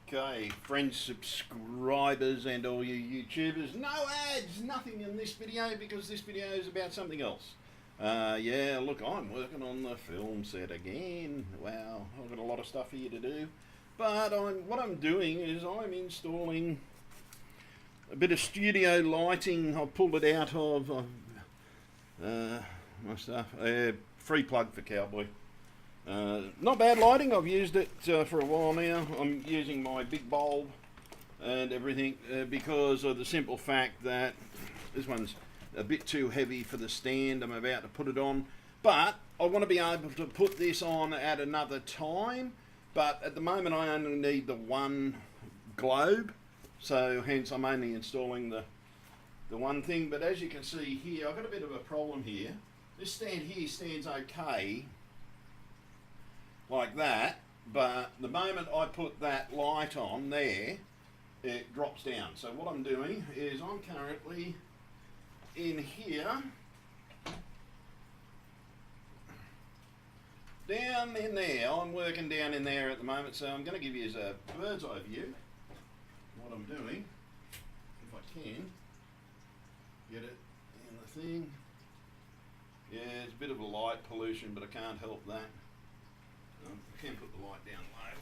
Okay, friends, subscribers, and all you YouTubers, no ads, nothing in this video because this video is about something else. Yeah, look, I'm working on the film set again. Wow, I've got a lot of stuff here to do. But what I'm doing is I'm installing a bit of studio lighting. I've pulled it out of my stuff. Free plug for Cowboy. Not bad lighting. I've used it for a while now. I'm using my big bulb and everything because of the simple fact that this one's a bit too heavy for the stand I'm about to put it on. But I want to be able to put this on at another time. But at the moment I only need the one globe. So hence I'm only installing the one thing. But as you can see here, I've got a bit of a problem here. This stand here stands okay like that, but the moment I put that light on there, it drops down. So what I'm doing is I'm currently in here, down in there. I'm working down in there at the moment, so I'm going to give you a bird's eye view what I'm doing, if I can get it in the thing. Yeah, it's a bit of a light pollution, but I can't help that. I can put the light down low.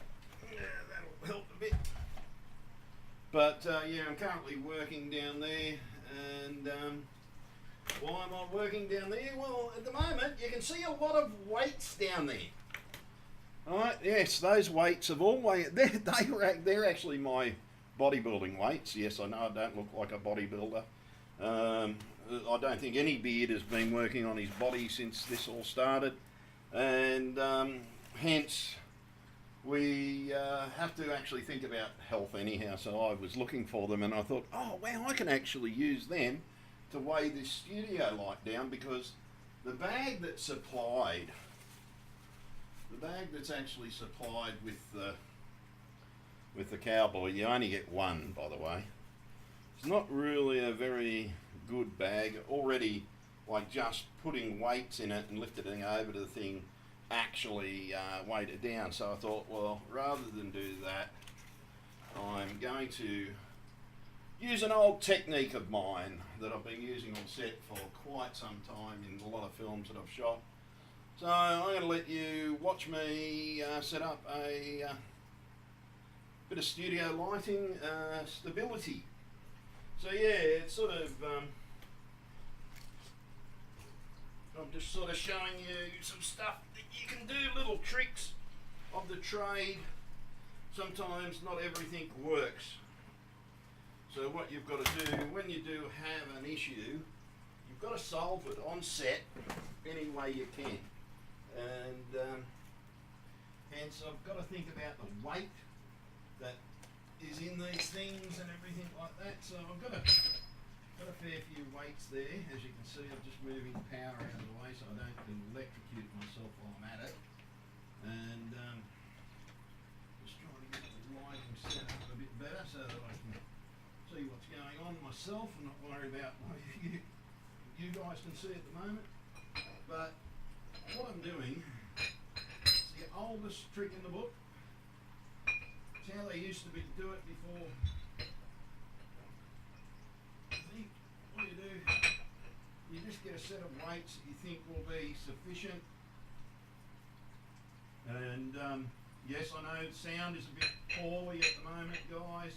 Yeah, that'll help a bit. But yeah, I'm currently working down there, and why am I working down there? Well, at the moment you can see a lot of weights down there. Alright, yes, those weights have always, they're actually my bodybuilding weights. Yes, I know I don't look like a bodybuilder. I don't think any beard has been working on his body since this all started, and hence we have to actually think about health anyhow. So I was looking for them and I thought, oh wow, I can actually use them to weigh this studio light down, because the bag that's actually supplied with the Cowboy, you only get one, by the way. It's not really a very good bag already. Like just putting weights in it and lifting it over to the thing actually weighed it down. So I thought, well, rather than do that, I'm going to use an old technique of mine that I've been using on set for quite some time in a lot of films that I've shot. So I'm going to let you watch me set up a bit of studio lighting stability. So yeah, it's sort of I'm just sort of showing you some stuff that you can do, little tricks of the trade. Sometimes not everything works. So what you've got to do when you do have an issue, you've got to solve it on set any way you can. And hence I've got to think about the weight that is in these things and everything like that. So I've got a fair few weights there. As you can see, I'm just moving power out of the way so I don't electrocute myself while I'm at it. And just trying to get the lighting set up a bit better so that I can see what's going on myself and not worry about what you guys can see at the moment. But what I'm doing is the oldest trick in the book. It's how they used to do it before. What you do, you just get a set of weights that you think will be sufficient. And yes, I know the sound is a bit poorly at the moment, guys,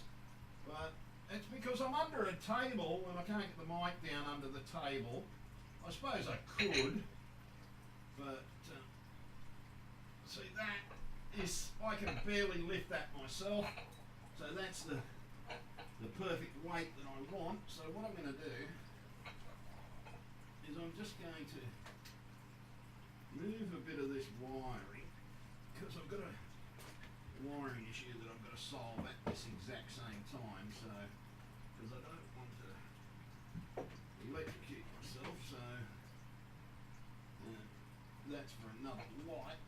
but it's because I'm under a table and I can't get the mic down under the table. I suppose I could, but see, that is, I can barely lift that myself, so that's the perfect weight that I want. So what I'm going to do is I'm just going to move a bit of this wiring, because I've got a wiring issue that I've got to solve at this exact same time. So because I don't want to electrocute myself, so that's for another light.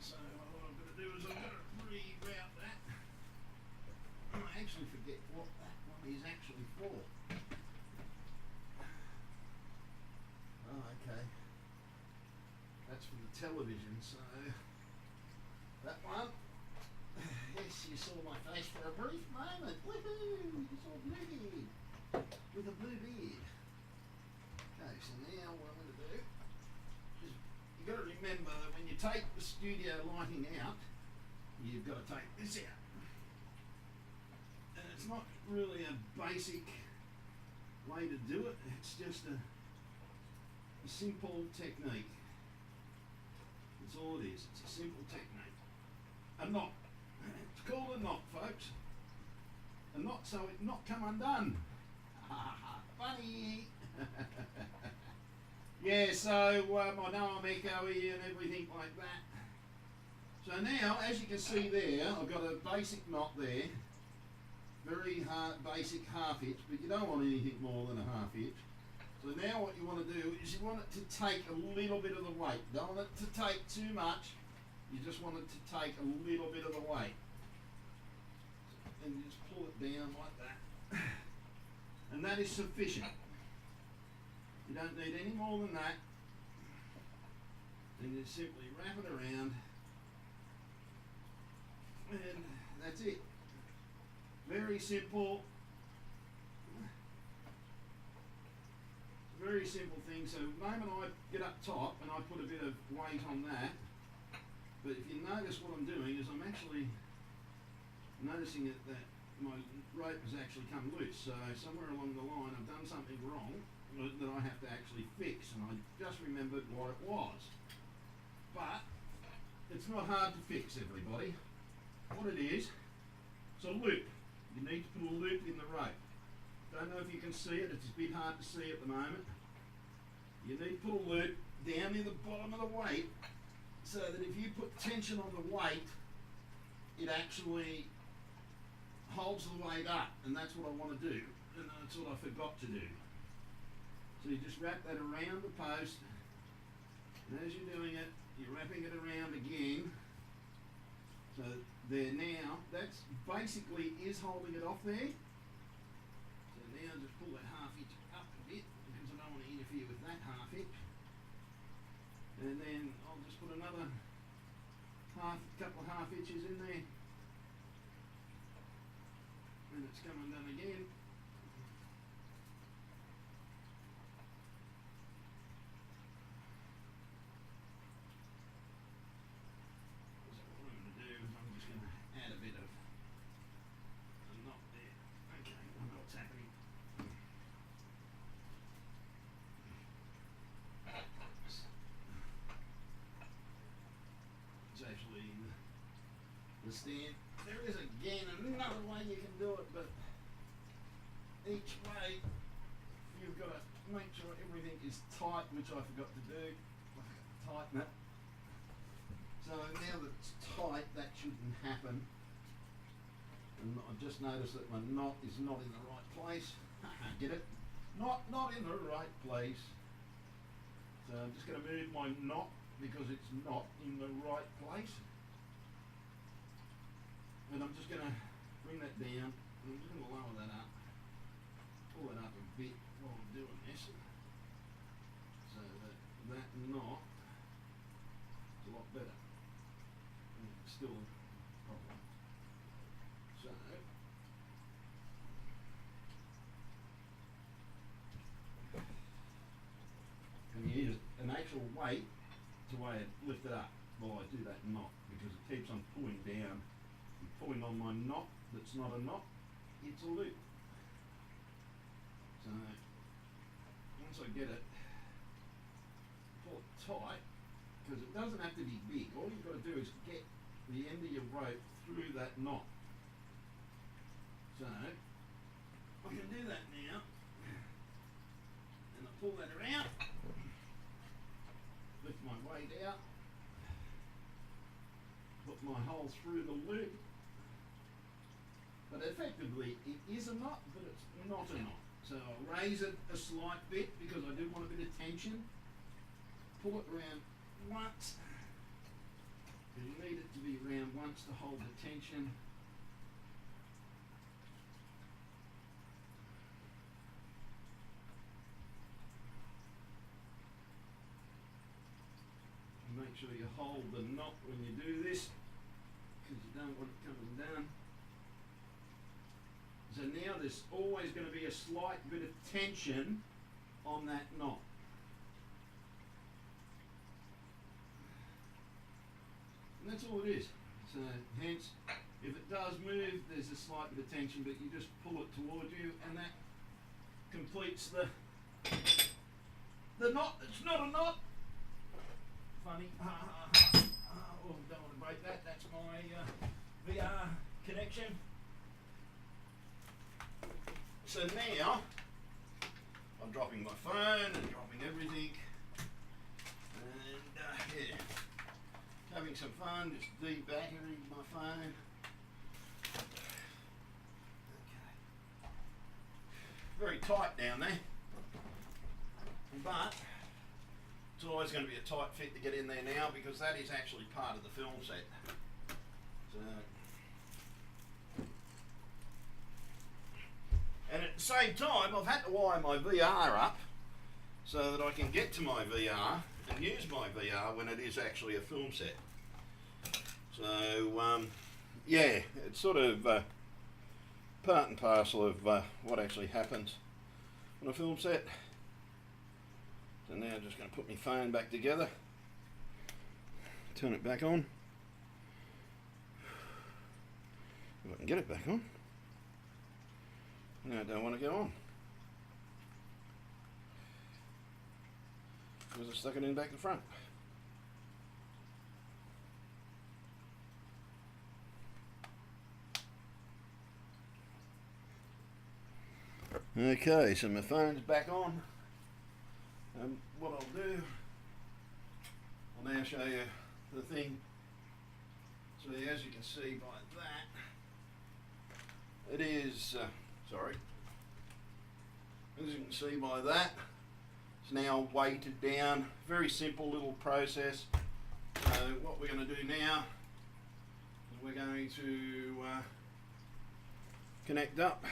So what I'm going to do is I'm going to reroute that. I actually forget what that one is actually for. Oh, okay. That's for the television, so that one, yes, you saw my face for a brief moment. Woohoo! You saw Bluebeard with a blue beard. Okay, so now what I'm going to do is you've got to remember that when you take the studio lighting out, you've got to take this out. And it's not really a basic way to do it, it's just a simple technique. That's all it is, it's a simple technique. A knot. It's called a knot, folks. A knot so it not come undone. Funny. Yeah, so I know I'm echoey and everything like that. So now, as you can see there, I've got a basic knot there. Very hard, basic half hitch, but you don't want anything more than a half hitch. So now what you want to do is you want it to take a little bit of the weight. Don't want it to take too much. You just want it to take a little bit of the weight. And you just pull it down like that. And that is sufficient. You don't need any more than that. And you simply wrap it around. And that's it. Very simple. Very simple thing. So the moment I get up top and I put a bit of weight on that, but if you notice what I'm doing is I'm actually noticing that my rope has actually come loose. So somewhere along the line I've done something wrong that I have to actually fix, and I just remembered what it was. But it's not hard to fix, everybody. What it is, it's a loop. You need to put a loop in the rope. Don't know if you can see it, it's a bit hard to see at the moment. You need to put a loop down near the bottom of the weight so that if you put tension on the weight, it actually holds the weight up, and that's what I want to do, and that's what I forgot to do. So you just wrap that around the post, and as you're doing it, you're wrapping it around again. So there now, that's basically is holding it off there. So now just pull that half inch up a bit because I don't want to interfere with that half inch. And then I'll just put another couple of half inches in there. And it's come undone again. Stand. There is again another way you can do it, but each way you've got to make sure everything is tight, which I forgot to do. Tighten it. So now that it's tight, that shouldn't happen. And I've just noticed that my knot is not in the right place. Get it? Not in the right place. So I'm just going to move my knot because it's not in the right place. And I'm just going to bring that down, and I'm just going to lower that up, pull it up a bit while I'm doing this, so that that knot is a lot better. And it's still a problem. So, and you use an actual weight to lift it up while I do that knot, because it keeps on pulling down. Pulling on my knot that's not a knot, it's a loop. So once I get it, pull it tight, because it doesn't have to be big. All you've got to do is get the end of your rope through that knot. So I can do that now, and I pull that around, lift my weight out, put my hole through the loop. But effectively, it is a knot, but it's not a knot. So I'll raise it a slight bit because I do want a bit of tension. Pull it around once, because you need it to be around once to hold the tension. And make sure you hold the knot when you do this, because you don't want it coming down. there's always going to be a slight bit of tension on that knot. And that's all it is. So hence, if it does move, there's a slight bit of tension, but you just pull it towards you, and that completes the knot. It's not a knot. Funny. Oh, don't want to break that. That's my VR connection. So now I'm dropping my phone and dropping everything, and yeah, having some fun, just debattering my phone. Okay. Very tight down there, but it's always going to be a tight fit to get in there now, because that is actually part of the film set. So, and at the same time, I've had to wire my VR up so that I can get to my VR and use my VR when it is actually a film set. So, yeah, it's sort of part and parcel of what actually happens on a film set. So now I'm just going to put my phone back together, turn it back on. If I can get it back on. No, I don't want to go on, because I stuck it in back to front. Okay, so my phone's back on. What I'll do, I'll now show you the thing. So as you can see by that, it is, sorry, as you can see by that, it's now weighted down. Very simple little process. So what we're going to do now is we're going to connect up.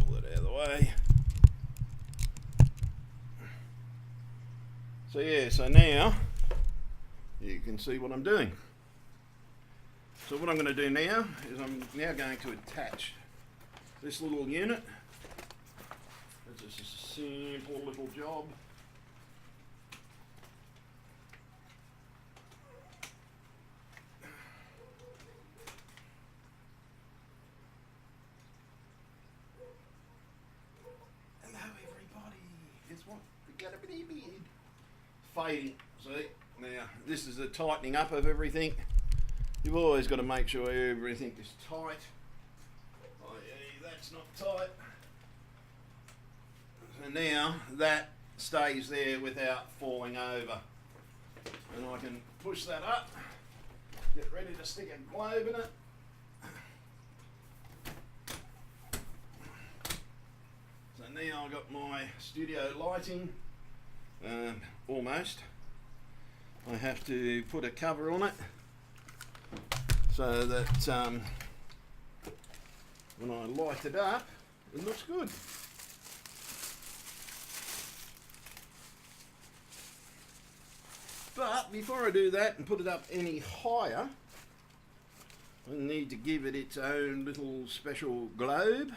Pull it out of the way. So yeah, so now you can see what I'm doing. So what I'm going to do now is I'm now going to attach this little unit. It's just a simple little job. Hello everybody. Guess what? We got a bitty beard. Fading. See? Now this is the tightening up of everything. You've always got to make sure everything is tight. Oh yeah, that's not tight. So now that stays there without falling over. And I can push that up, get ready to stick a globe in it. So now I've got my studio lighting, almost. I have to put a cover on it, so that when I light it up, it looks good. But before I do that and put it up any higher, I need to give it its own little special globe.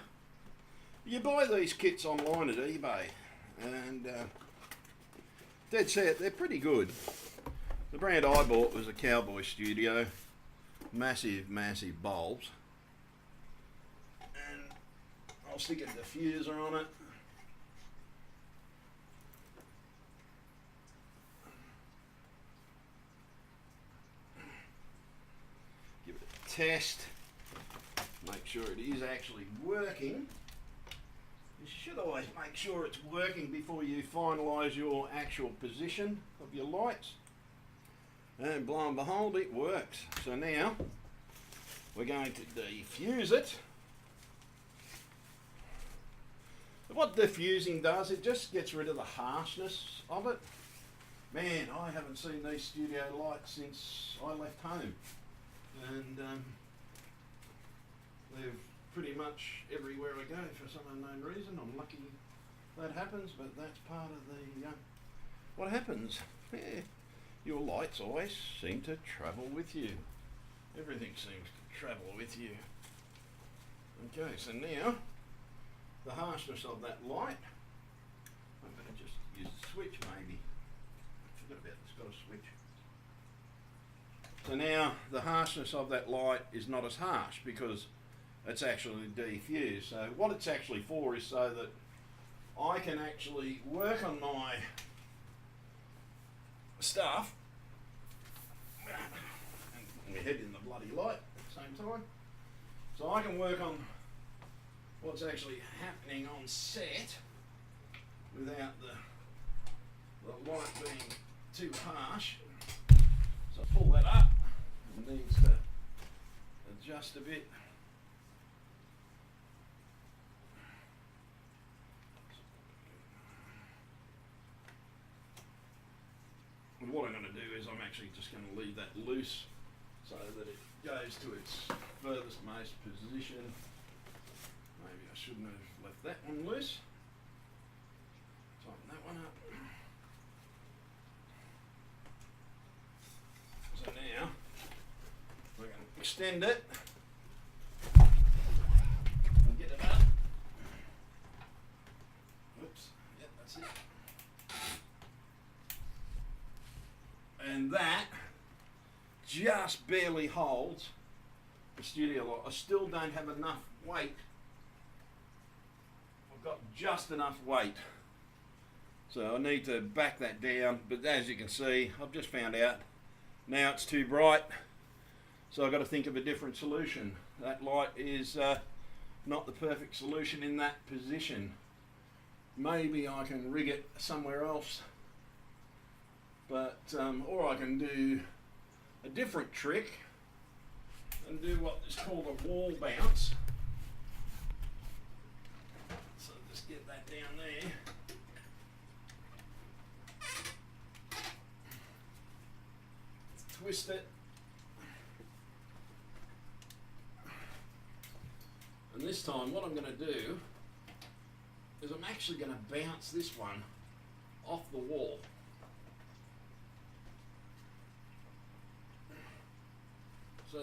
You buy these kits online at eBay, and dead set, they're pretty good. The brand I bought was a Cowboy Studio. Massive, massive bulbs, and I'll stick a diffuser on it. Give it a test, make sure it is actually working. You should always make sure it's working before you finalise your actual position of your lights. And lo and behold, it works. So now we're going to defuse it. What diffusing does, it just gets rid of the harshness of it. Man, I haven't seen these studio lights since I left home, and they're pretty much everywhere I go for some unknown reason. I'm lucky that happens, but that's part of the what happens? Yeah, your lights always seem to travel with you. Everything seems to travel with you. Okay, so now the harshness of that light, I'm going to just use the switch maybe. I forgot about this, got a switch. So now the harshness of that light is not as harsh because it's actually defused. So what it's actually for is so that I can actually work on my stuff and my head in the bloody light at the same time. So I can work on what's actually happening on set without the light being too harsh. So I pull that up, it needs to adjust a bit. And what I'm going to do is I'm actually just going to leave that loose so that it goes to its furthest most position. Maybe I shouldn't have left that one loose. Tighten that one up. So now we're going to extend it and get it up. Whoops, yep, that's it. And that just barely holds the studio light. I still don't have enough weight. I've got just enough weight. So I need to back that down, but as you can see, I've just found out now it's too bright. So I've got to think of a different solution. That light is not the perfect solution in that position. Maybe I can rig it somewhere else. But, or I can do a different trick and do what is called a wall bounce. So just get that down there. Twist it. And this time what I'm going to do is I'm actually going to bounce this one off the wall. So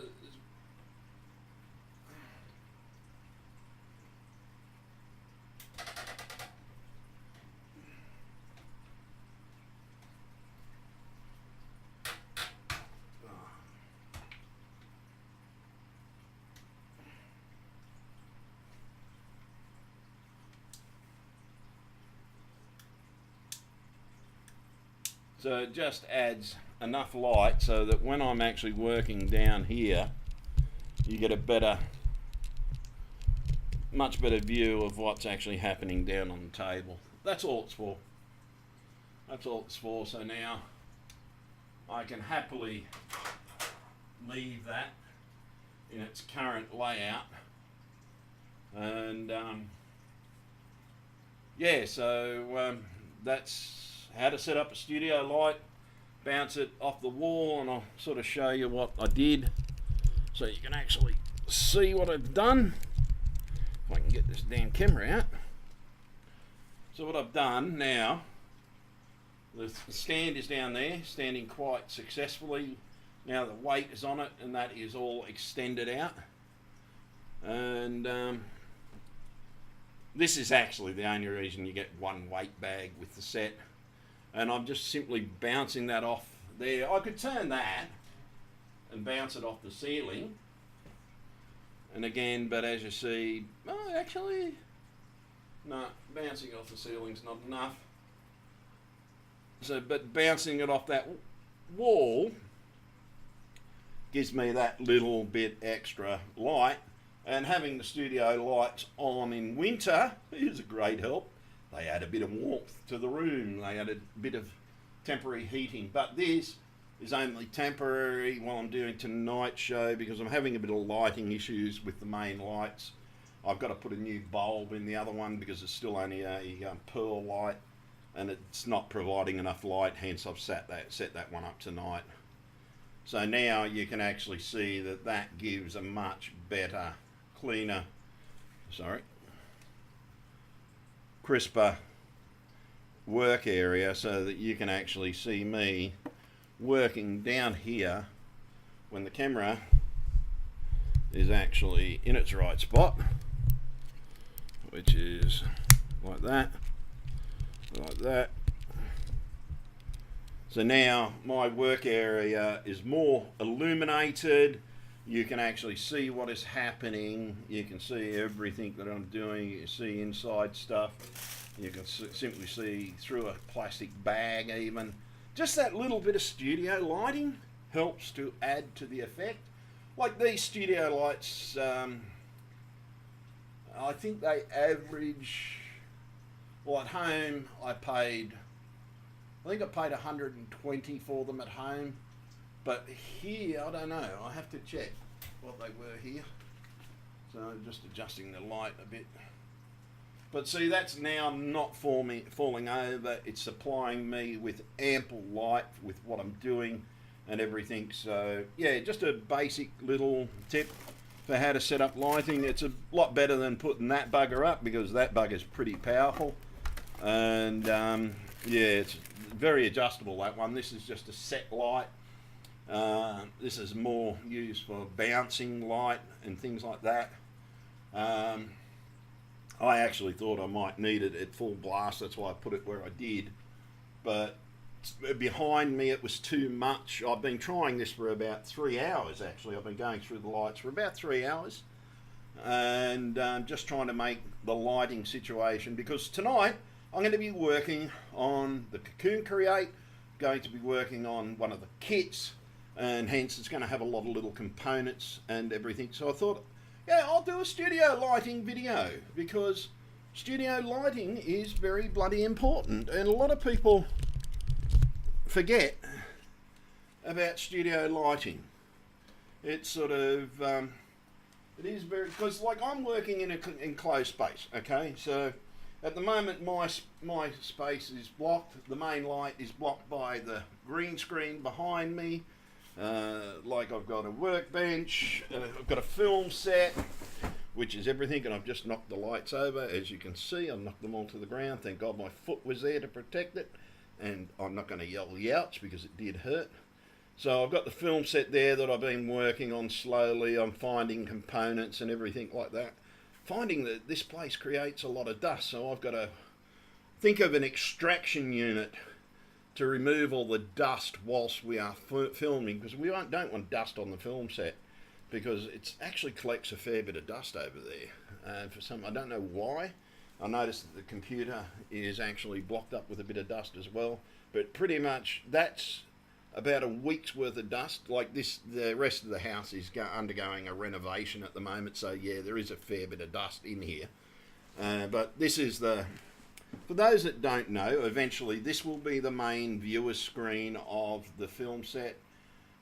So it just adds enough light so that when I'm actually working down here, you get a better, much better view of what's actually happening down on the table. That's all it's for. That's all it's for. So now I can happily leave that in its current layout. And yeah, so that's how to set up a studio light, bounce it off the wall, and I'll sort of show you what I did so you can actually see what I've done. If I can get this damn camera out. So what I've done now, the stand is down there, standing quite successfully. Now the weight is on it, and that is all extended out. And this is actually the only reason you get one weight bag with the set. And I'm just simply bouncing that off there. I could turn that and bounce it off the ceiling. And again, but as you see, oh, actually, no, bouncing off the ceiling's not enough. So, but bouncing it off that wall gives me that little bit extra light. And having the studio lights on in winter is a great help. They add a bit of warmth to the room. They add a bit of temporary heating. But this is only temporary while I'm doing tonight's show because I'm having a bit of lighting issues with the main lights. I've got to put a new bulb in the other one because it's still only a pearl light and it's not providing enough light, hence I've set that one up tonight. So now you can actually see that that gives a much better, cleaner, crisper work area so that you can actually see me working down here when the camera is actually in its right spot, which is like that, like that. So now my work area is more illuminated. You can actually see what is happening. You can see everything that I'm doing. You can see inside stuff. You can simply see through a plastic bag even. Just that little bit of studio lighting helps to add to the effect. Like these studio lights, I think they average, well at home I think I paid 120 for them at home. But here, I don't know, I have to check what they were here. So I'm just adjusting the light a bit. But see, that's now not falling over. It's supplying me with ample light with what I'm doing and everything. So yeah, just a basic little tip for how to set up lighting. It's a lot better than putting that bugger up because that bugger's pretty powerful. And yeah, it's very adjustable, that one. This is just a set light. This is more used for bouncing light and things like that. I actually thought I might need it at full blast, that's why I put it where I did. But behind me it was too much. I've been trying this for about 3 hours actually. I've been going through the lights for about 3 hours. And just trying to make the lighting situation, because tonight I'm going to be working on the Cocoon Create, going to be working on one of the kits, and hence it's going to have a lot of little components and everything. So I thought, yeah, I'll do a studio lighting video because studio lighting is very bloody important, and a lot of people forget about studio lighting. It's sort of, it is very, because like I'm working in an enclosed space, okay, so at the moment my space is blocked. The main light is blocked by the green screen behind me. Like I've got a workbench, I've got a film set, which is everything, and I've just knocked the lights over. As you can see, I've knocked them all to the ground. Thank God my foot was there to protect it, and I'm not going to yell youch because it did hurt. So I've got the film set there that I've been working on slowly. I'm finding components and everything like that. Finding that this place creates a lot of dust, so I've got to think of an extraction unit to remove all the dust whilst we are filming, because we don't want dust on the film set, because it actually collects a fair bit of dust over there. For some, I don't know why. I noticed that the computer is actually blocked up with a bit of dust as well, but pretty much that's about a week's worth of dust. Like this, the rest of the house is undergoing a renovation at the moment, so yeah, there is a fair bit of dust in here. But this is the, for those that don't know, eventually this will be the main viewer screen of the film set,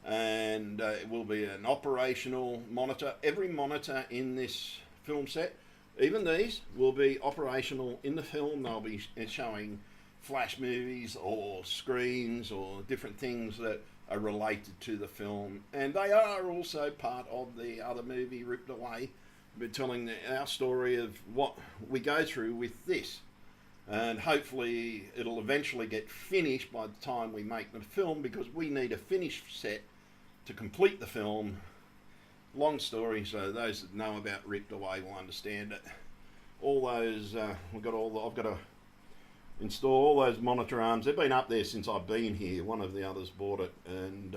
and it will be an operational monitor. Every monitor in this film set, even these, will be operational in the film. They'll be showing flash movies or screens or different things that are related to the film, and they are also part of the other movie, Ripped Away. We're telling our story of what we go through with this, and hopefully it'll eventually get finished by the time we make the film, because we need a finished set to complete the film. Long story, so those that know about Ripped Away will understand it. All those, I've got to install all those monitor arms. They've been up there since I've been here. One of the others bought it, and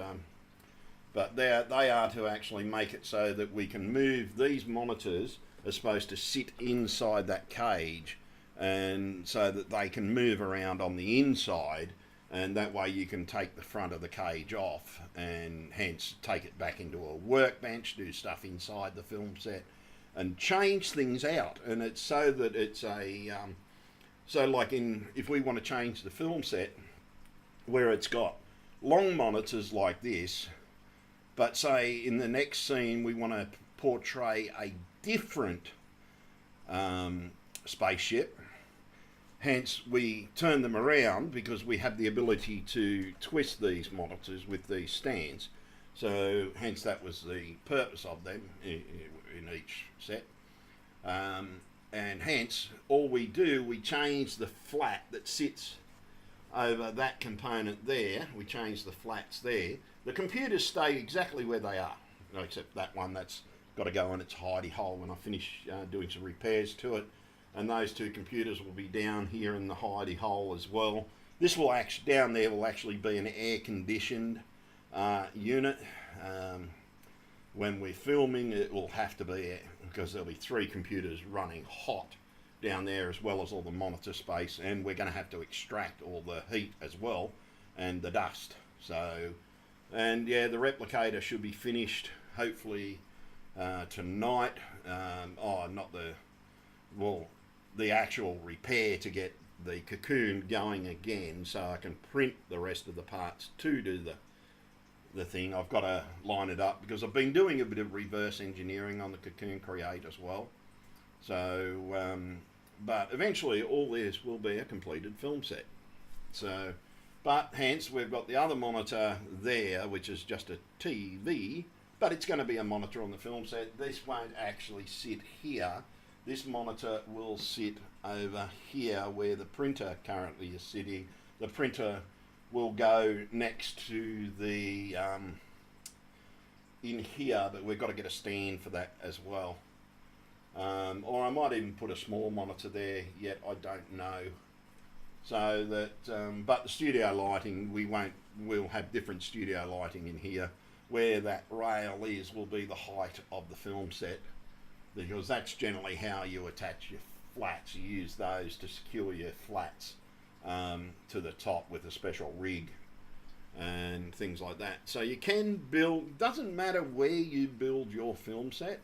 but they are to actually make it so that we can move these monitors, are supposed to sit inside that cage, and so that they can move around on the inside, and that way you can take the front of the cage off and hence take it back into a workbench, do stuff inside the film set and change things out. And it's so that it's a so like if we want to change the film set where it's got long monitors like this, but say in the next scene we want to portray a different spaceship, hence we turn them around because we have the ability to twist these monitors with these stands. So hence that was the purpose of them in each set. And hence all we do, we change the flat that sits over that component there. We change the flats there. The computers stay exactly where they are, except that one that's got to go in its hidey hole when I finish doing some repairs to it. And those two computers will be down here in the hidey hole as well. This will actually, down there will actually be an air conditioned unit. When we're filming, it will have to be, because there'll be 3 computers running hot down there, as well as all the monitor space, and we're going to have to extract all the heat as well and the dust. So, and yeah, the replicator should be finished hopefully tonight. The actual repair to get the cocoon going again, so I can print the rest of the parts to do the thing. I've got to line it up because I've been doing a bit of reverse engineering on the Cocoon Create as well. So, but eventually all this will be a completed film set. So, but hence we've got the other monitor there, which is just a TV, but it's going to be a monitor on the film set. This won't actually sit here. This monitor will sit over here where the printer currently is sitting. The printer will go next to the in here, but we've got to get a stand for that as well. Or I might even put a small monitor there, yet I don't know. So that, but the studio lighting, we'll have different studio lighting in here. Where that rail is will be the height of the film set, because that's generally how you attach your flats. You use those to secure your flats to the top with a special rig and things like that. So you can build, doesn't matter where you build your film set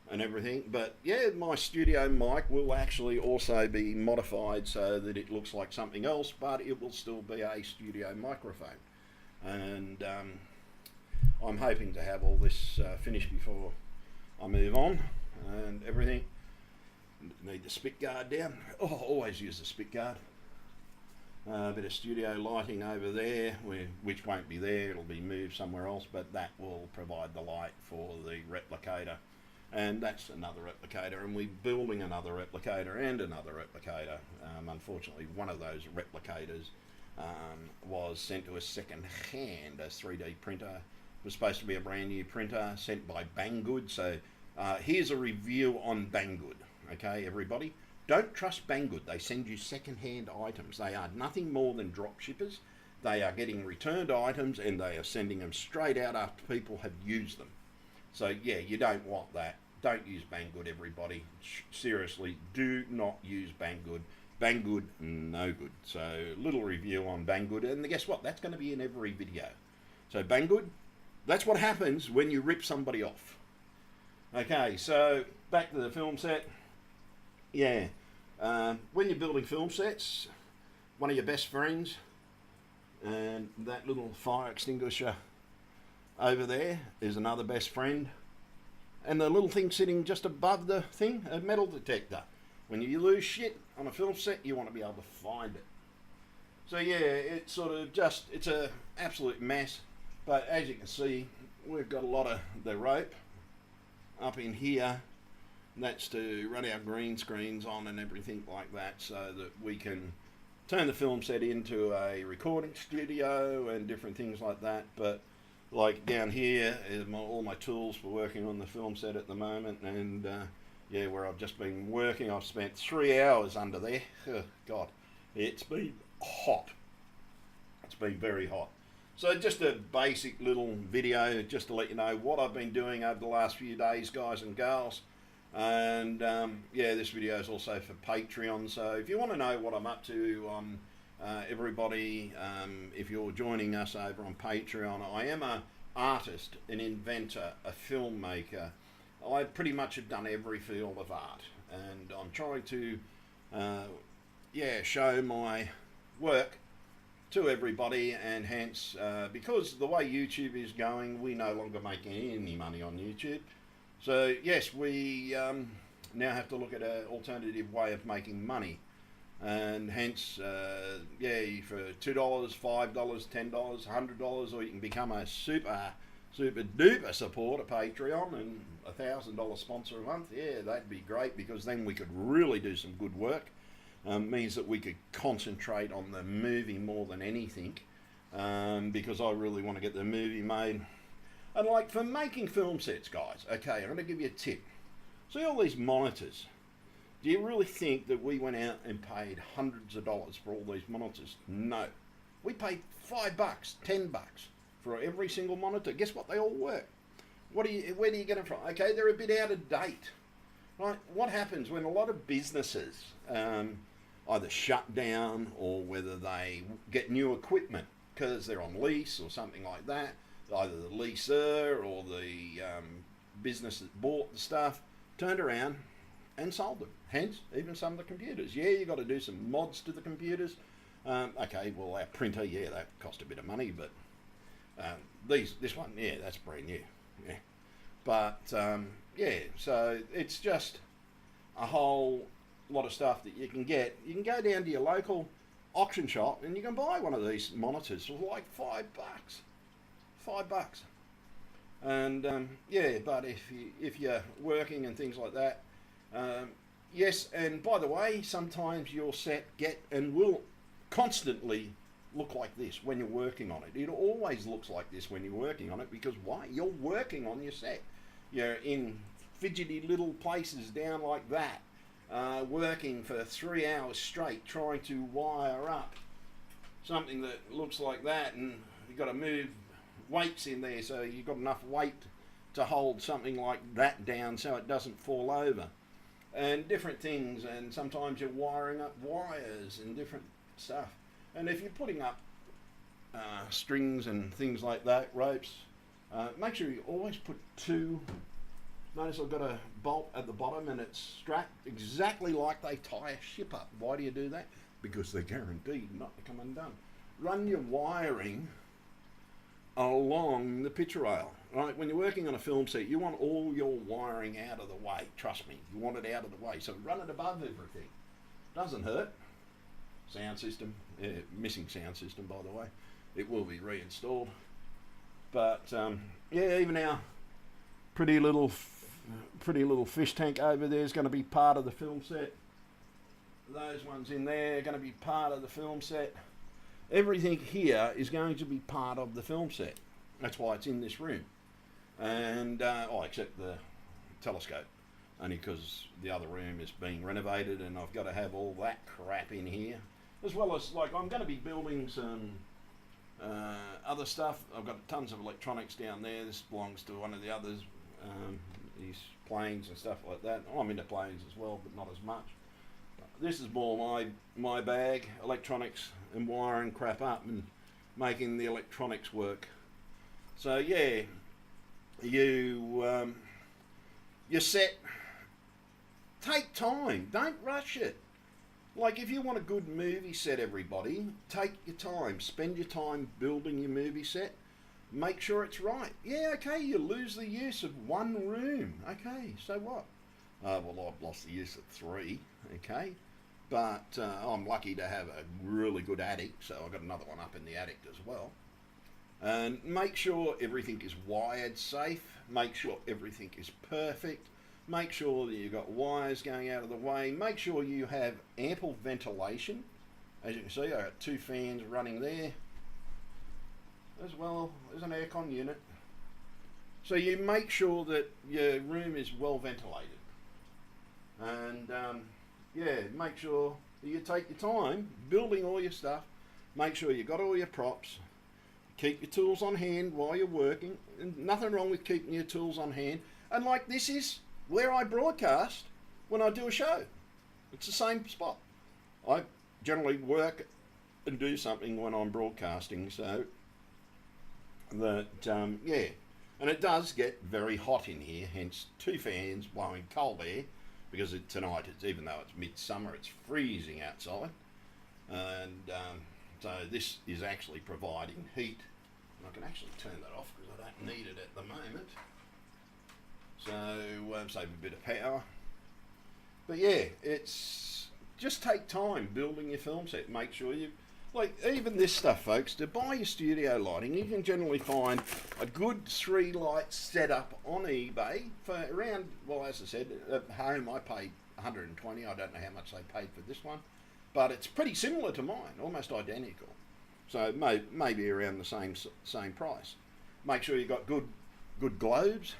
and everything, but yeah, my studio mic will actually also be modified so that it looks like something else, but it will still be a studio microphone. And I'm hoping to have all this finished before I move on and everything. Need the spit guard down. Oh, always use the spit guard. A bit of studio lighting over there, which won't be there, it'll be moved somewhere else, but that will provide the light for the replicator. And that's another replicator, and we're building another replicator and another replicator. Unfortunately, one of those replicators was sent to us second hand. A 3D printer. It was supposed to be a brand new printer sent by Banggood. So here's a review on Banggood. Okay, everybody, don't trust Banggood. They send you second-hand items. They are nothing more than drop shippers. They are getting returned items and they are sending them straight out after people have used them. So yeah, you don't want that. Don't use Banggood, everybody. Seriously, do not use Banggood. Banggood, no good. So little review on Banggood, and guess what? That's going to be in every video. So Banggood, that's what happens when you rip somebody off. Okay, so back to the film set. Yeah, when you're building film sets, one of your best friends, and that little fire extinguisher over there is another best friend, and the little thing sitting just above the thing, a metal detector. When you lose shit on a film set, you want to be able to find it. So yeah, it's sort of just, it's a absolute mess, but as you can see, we've got a lot of the rope up in here. That's to run our green screens on and everything like that, so that we can turn the film set into a recording studio and different things like that. But like down here is all my tools for working on the film set at the moment, and yeah, where I've just been working, I've spent 3 hours under there. Oh, God, it's been hot. It's been very hot. So just a basic little video just to let you know what I've been doing over the last few days, guys and girls. And yeah, this video is also for Patreon, so if you want to know what I'm up to, everybody, if you're joining us over on Patreon, I am an artist, an inventor, a filmmaker. I pretty much have done every field of art, and I'm trying to yeah, show my work to everybody, and hence because the way YouTube is going, we no longer make any money on YouTube. So yes, we now have to look at an alternative way of making money, and hence, yeah, for $2, $5, $10, $100, or you can become a super duper supporter, Patreon, and $1,000 sponsor a month. Yeah, that'd be great, because then we could really do some good work. means that we could concentrate on the movie more than anything, because I really want to get the movie made. And like for making film sets, guys, okay, I'm going to give you a tip. See all these monitors? Do you really think that we went out and paid hundreds of dollars for all these monitors? No. We paid $5, $10 for every single monitor. Guess what? They all work. Where do you get them from? Okay, they're a bit out of date. Right? What happens when a lot of businesses either shut down or whether they get new equipment because they're on lease or something like that? Either the leaser or the business that bought the stuff turned around and sold them. Hence, even some of the computers. Yeah, you got to do some mods to the computers. Okay, well, our printer, yeah, that cost a bit of money, but this one, yeah, that's brand new. Yeah, but yeah, so it's just a whole lot of stuff that you can get. You can go down to your local auction shop and you can buy one of these monitors for like $5. $5. And yeah, but if you're working and things like that, yes. And by the way, sometimes your set will constantly look like this when you're working on it. It always looks like this when you're working on it, because why? You're working on your set. You're in fidgety little places down like that, working for 3 hours straight trying to wire up something that looks like that, and you've got to move weights in there so you've got enough weight to hold something like that down so it doesn't fall over, and different things. And sometimes you're wiring up wires and different stuff. And if you're putting up strings and things like that, ropes, make sure you always put two. Notice I've got a bolt at the bottom and it's strapped exactly like they tie a ship up. Why do you do that? Because they're guaranteed not to come undone. Run your wiring along the picture rail. Right? When you're working on a film set, you want all your wiring out of the way. Trust me, you want it out of the way. So run it above everything. Doesn't hurt. Sound system, missing sound system, by the way. It will be reinstalled. But yeah, even our pretty little fish tank over there is going to be part of the film set. Those ones in there are going to be part of the film set. Everything here is going to be part of the film set. That's why it's in this room. And except the telescope, only because the other room is being renovated and I've got to have all that crap in here. As well as, like, I'm going to be building some other stuff. I've got tons of electronics down there. This belongs to one of the others, these planes and stuff like that. I'm into planes as well, but not as much. This is more my bag, electronics and wiring crap up and making the electronics work. So yeah, your set, take time, don't rush it. Like, if you want a good movie set, everybody, take your time, spend your time building your movie set, make sure it's right. Yeah, okay, you lose the use of one room, okay, so what? Well, I've lost the use of 3, okay, but I'm lucky to have a really good attic, so I've got another one up in the attic as well. And make sure everything is wired safe, make sure everything is perfect. Make sure that you've got wires going out of the way. Make sure you have ample ventilation. As you can see, I've got 2 fans running there. As well as an aircon unit. So you make sure that your room is well ventilated. And yeah, make sure that you take your time building all your stuff. Make sure you've got all your props. Keep your tools on hand while you're working. And nothing wrong with keeping your tools on hand. And like, this is where I broadcast when I do a show. It's the same spot. I generally work and do something when I'm broadcasting, so that, yeah. And it does get very hot in here, hence 2 fans blowing cold air, because tonight, even though it's midsummer, it's freezing outside. And so this is actually providing heat. And I can actually turn that off because I don't need it at the moment. So save a bit of power. But yeah, it's just take time building your film set. Make sure you, like, even this stuff, folks, to buy your studio lighting, you can generally find a good 3 light setup on eBay for around, well, as I said, at home I paid $120. I don't know how much they paid for this one. but it's pretty similar to mine, almost identical. So maybe around the same price. Make sure you got good globes.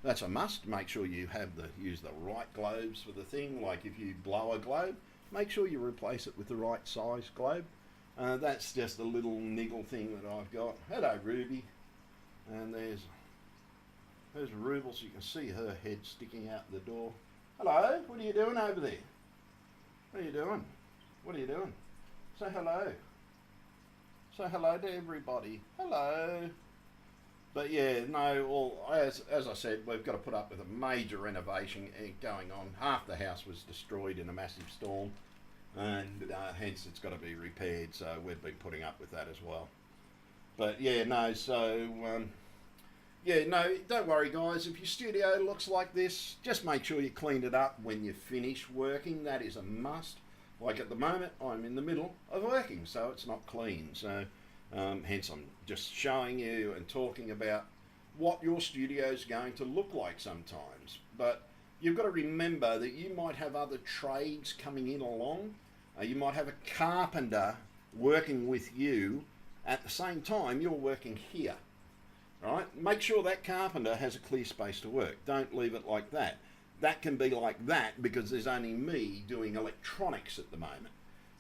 That's a must. Make sure you use the right globes for the thing. Like if you blow a globe, make sure you replace it with the right size globe. That's just a little niggle thing that I've got. Hello, Ruby. And there's Rubles. You can see her head sticking out the door. Hello, what are you doing over there? What are you doing? What are you doing? Say hello. Say hello to everybody. Hello. But yeah, no, well, as I said, we've got to put up with a major renovation going on. Half the house was destroyed in a massive storm, and hence it's got to be repaired, so we've been putting up with that as well. But yeah, no, so, yeah, no, don't worry guys, if your studio looks like this, just make sure you clean it up when you finish working. That is a must. Like at the moment, I'm in the middle of working, so it's not clean. So hence I'm just showing you and talking about what your studio is going to look like sometimes. But you've got to remember that you might have other trades coming in along. You might have a carpenter working with you at the same time you're working here. Right? Make sure that carpenter has a clear space to work. Don't leave it like that. That can be like that because there's only me doing electronics at the moment.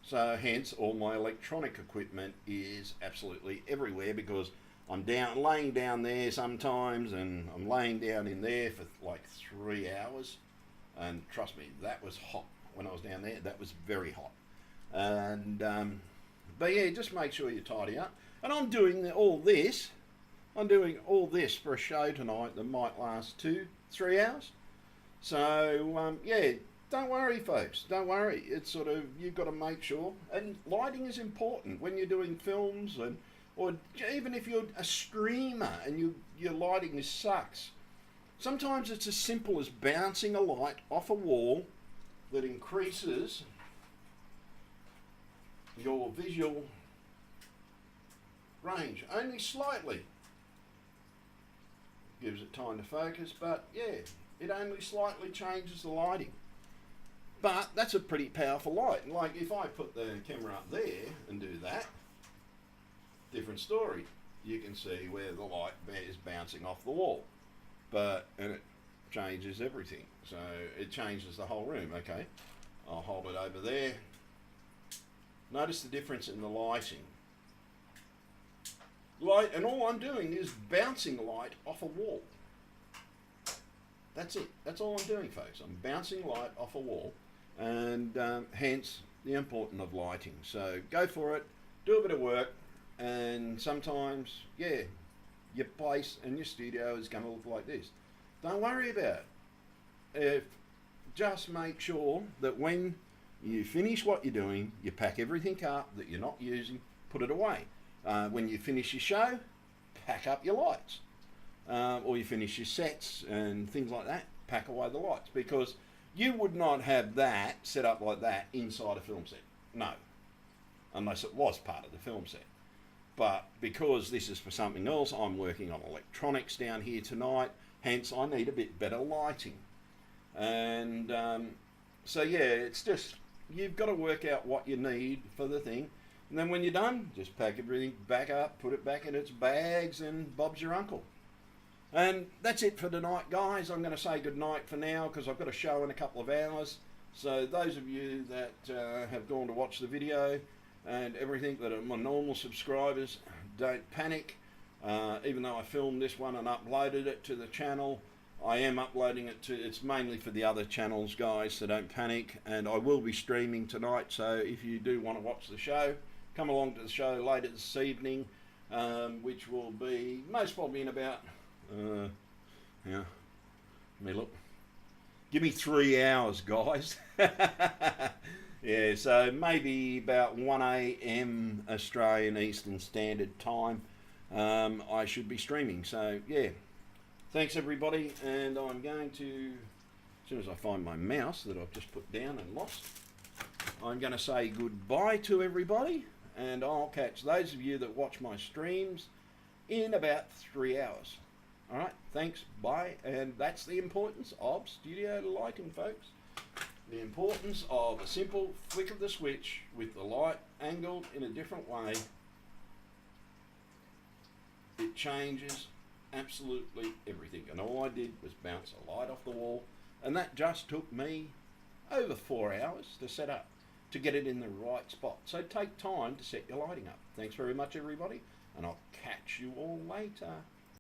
So hence all my electronic equipment is absolutely everywhere because I'm laying down there sometimes, and I'm laying down in there for like 3 hours. And trust me, that was hot when I was down there. That was very hot. And but yeah, just make sure you tidy up. And I'm doing all this for a show tonight that might last 2-3 hours. So yeah, don't worry folks, don't worry. It's sort of, you've got to make sure, and lighting is important when you're doing films, and or even if you're a streamer and your lighting sucks. Sometimes it's as simple as bouncing a light off a wall that increases your visual range only slightly. Gives it time to focus, but yeah, it only slightly changes the lighting. But that's a pretty powerful light. Like if I put the camera up there and do that, different story. You can see where the light is bouncing off the wall. And it changes everything. So it changes the whole room. Okay, I'll hold it over there. Notice the difference in the lighting. And all I'm doing is bouncing light off a wall. That's it. That's all I'm doing, folks. I'm bouncing light off a wall, and hence the importance of lighting. So go for it, do a bit of work, and sometimes, yeah, your place and your studio is going to look like this. Don't worry about it. Just make sure that when you finish what you're doing, you pack everything up that you're not using, put it away. When you finish your show, pack up your lights. Or you finish your sets and things like that, pack away the lights, because you would not have that set up like that inside a film set. No, unless it was part of the film set. But because this is for something else, I'm working on electronics down here tonight, hence I need a bit better lighting. And so yeah, it's just, you've got to work out what you need for the thing. And then when you're done, just pack everything back up, put it back in its bags, and Bob's your uncle. And that's it for tonight, guys. I'm going to say good night for now because I've got a show in a couple of hours. So those of you that have gone to watch the video and everything that are my normal subscribers, don't panic. Even though I filmed this one and uploaded it to the channel, I am uploading it to, it's mainly for the other channels, guys, so don't panic. And I will be streaming tonight, so if you do want to watch the show, come along to the show later this evening, which will be most probably in about, yeah, let me look. Give me 3 hours, guys. Yeah, so maybe about 1 a.m. Australian Eastern Standard Time, I should be streaming. So, yeah, thanks everybody, and I'm going to, as soon as I find my mouse that I've just put down and lost, I'm going to say goodbye to everybody, and I'll catch those of you that watch my streams in about 3 hours. All right, thanks, bye, and that's the importance of studio lighting, folks. The importance of a simple flick of the switch with the light angled in a different way. It changes absolutely everything. And all I did was bounce a light off the wall, and that just took me over 4 hours to set up, to get it in the right spot. So take time to set your lighting up. Thanks very much, everybody, and I'll catch you all later.